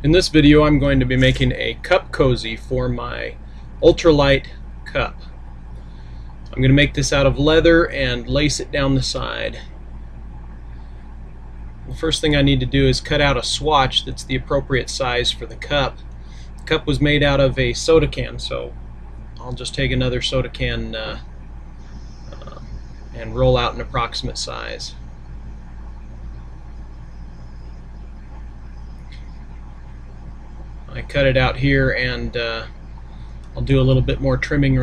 In this video I'm going to be making a cup cozy for my Ultralight cup. I'm going to make this out of leather and lace it down the side. The first thing I need to do is cut out a swatch that's the appropriate size for the cup. The cup was made out of a soda can, so I'll just take another soda can and roll out an approximate size. I cut it out here, and I'll do a little bit more trimming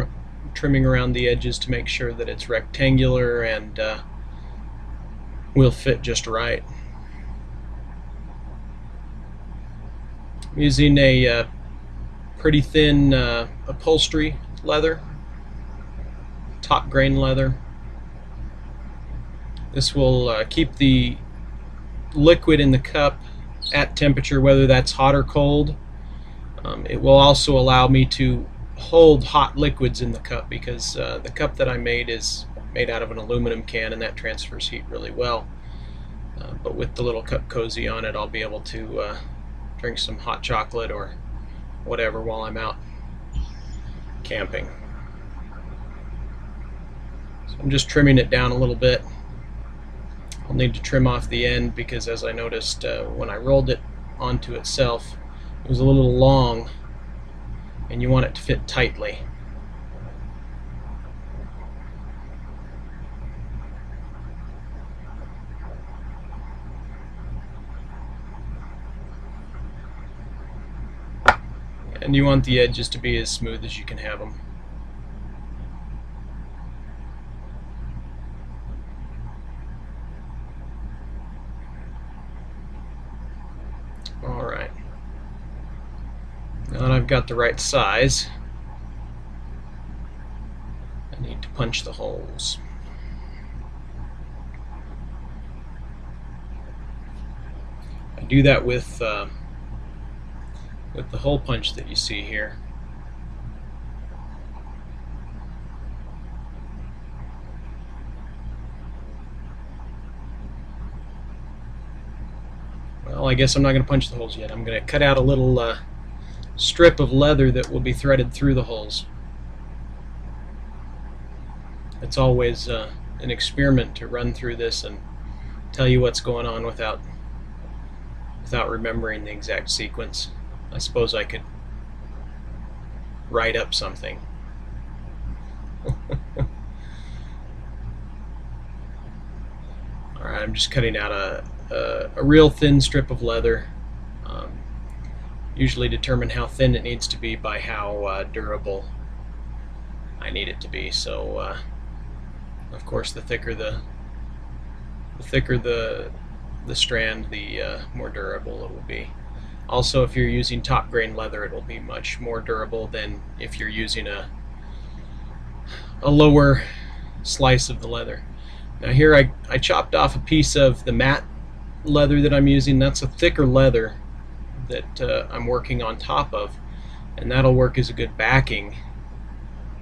around the edges to make sure that it's rectangular and will fit just right. I'm using a pretty thin upholstery leather, top grain leather. This will keep the liquid in the cup at temperature, whether that's hot or cold. It will also allow me to hold hot liquids in the cup, because the cup that I made is made out of an aluminum can, and that transfers heat really well. But with the little cup cozy on it, I'll be able to drink some hot chocolate or whatever while I'm out camping. So I'm just trimming it down a little bit. I'll need to trim off the end because, as I noticed when I rolled it onto itself, it was a little long, and you want it to fit tightly. And you want the edges to be as smooth as you can have them. Alright. Now that I've got the right size, I need to punch the holes. I do that with the hole punch that you see here. Well, I guess I'm not going to punch the holes yet. I'm going to cut out a little strip of leather that will be threaded through the holes. It's always an experiment to run through this and tell you what's going on without remembering the exact sequence. I suppose I could write up something. Alright, I'm just cutting out a real thin strip of leather. Usually determine how thin it needs to be by how durable I need it to be. So of course, the thicker the strand, the more durable it will be. Also, if you're using top grain leather, it will be much more durable than if you're using a lower slice of the leather. Now here I chopped off a piece of the matte leather that I'm using. That's a thicker leather that I'm working on top of, and that'll work as a good backing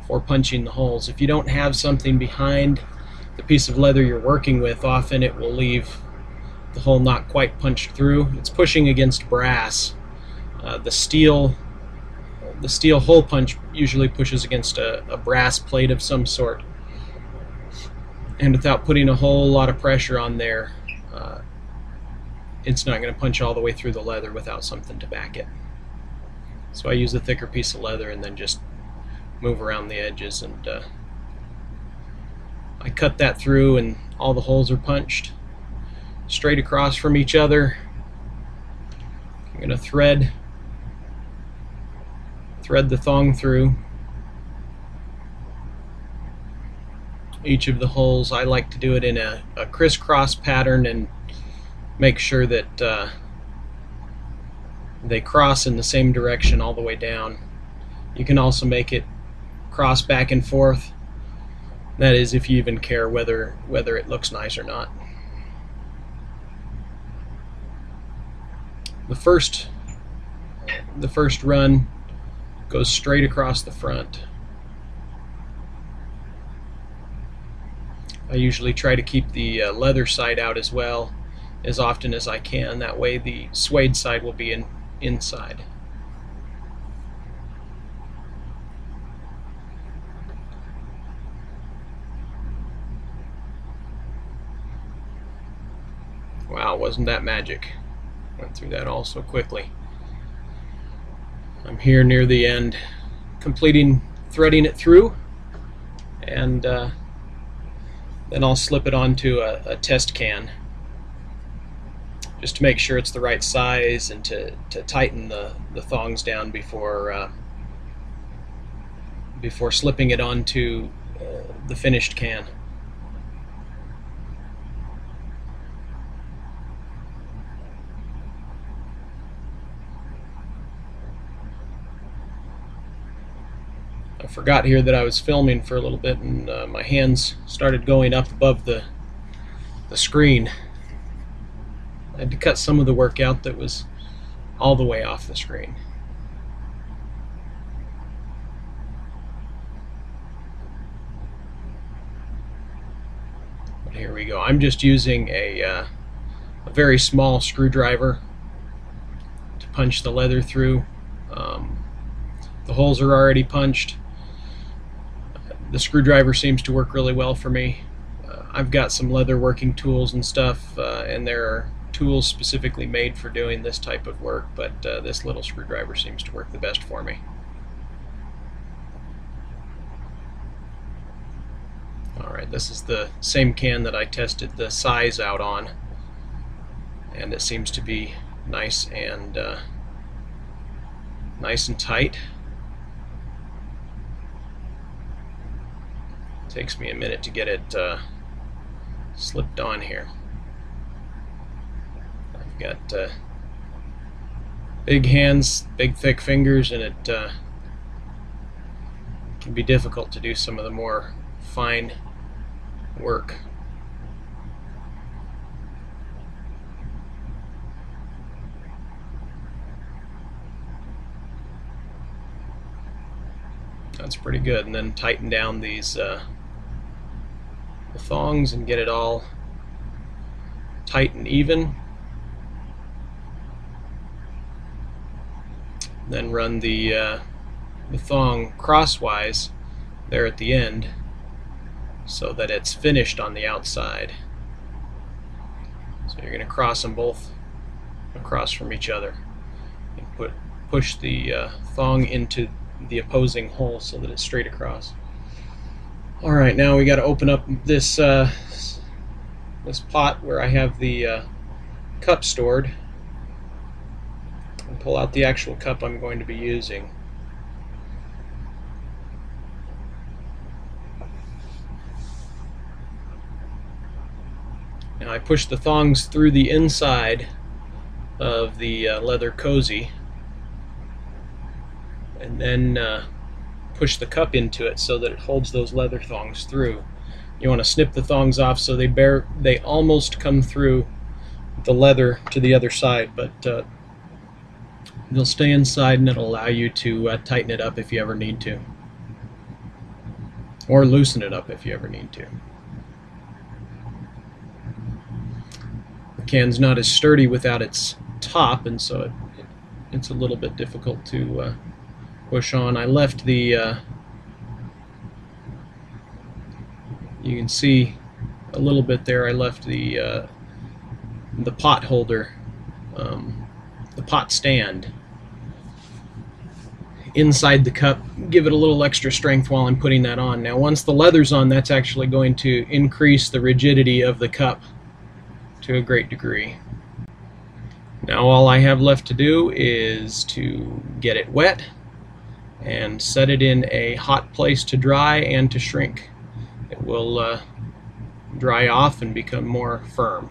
for punching the holes. If you don't have something behind the piece of leather you're working with, often it will leave the hole not quite punched through. It's pushing against brass. The steel hole punch usually pushes against a brass plate of some sort, and without putting a whole lot of pressure on there, it's not going to punch all the way through the leather without something to back it. So I use a thicker piece of leather and then just move around the edges, and I cut that through, and all the holes are punched straight across from each other. I'm going to thread the thong through each of the holes. I like to do it in a crisscross pattern and make sure that they cross in the same direction all the way down. You can also make it cross back and forth. That is, if you even care whether it looks nice or not. The first run goes straight across the front. I usually try to keep the leather side out as well, as often as I can. That way the suede side will be in inside. Wow, wasn't that magic? Went through that all so quickly. I'm here near the end, completing threading it through, and then I'll slip it onto a test can just to make sure it's the right size and to tighten the thongs down before slipping it onto the finished can. I forgot here that I was filming for a little bit, and my hands started going up above the screen. I had to cut some of the work out that was all the way off the screen. But here we go. I'm just using a very small screwdriver to punch the leather through. The holes are already punched. The screwdriver seems to work really well for me. I've got some leather working tools and stuff, and there are tools specifically made for doing this type of work, but this little screwdriver seems to work the best for me. Alright, this is the same can that I tested the size out on, and it seems to be nice and tight. Takes me a minute to get it slipped on here. I've got big hands, big thick fingers, and it can be difficult to do some of the more fine work. That's pretty good. And then tighten down these the thongs and get it all tight and even. Then run the thong crosswise there at the end so that it's finished on the outside. So you're going to cross them both across from each other and push the thong into the opposing hole so that it's straight across. Alright, now we got to open up this this pot where I have the cup stored and pull out the actual cup I'm going to be using. Now I push the thongs through the inside of the leather cozy, and then push the cup into it so that it holds those leather thongs through. You want to snip the thongs off so they almost come through the leather to the other side, but they'll stay inside, and it'll allow you to tighten it up if you ever need to, or loosen it up if you ever need to. The can's not as sturdy without its top, and so it's a little bit difficult to push on. I left the you can see a little bit there. I left the pot holder, the pot stand, inside the cup. Give it a little extra strength while I'm putting that on. Now once the leather's on, that's actually going to increase the rigidity of the cup to a great degree. Now all I have left to do is to get it wet and set it in a hot place to dry and to shrink. It will dry off and become more firm.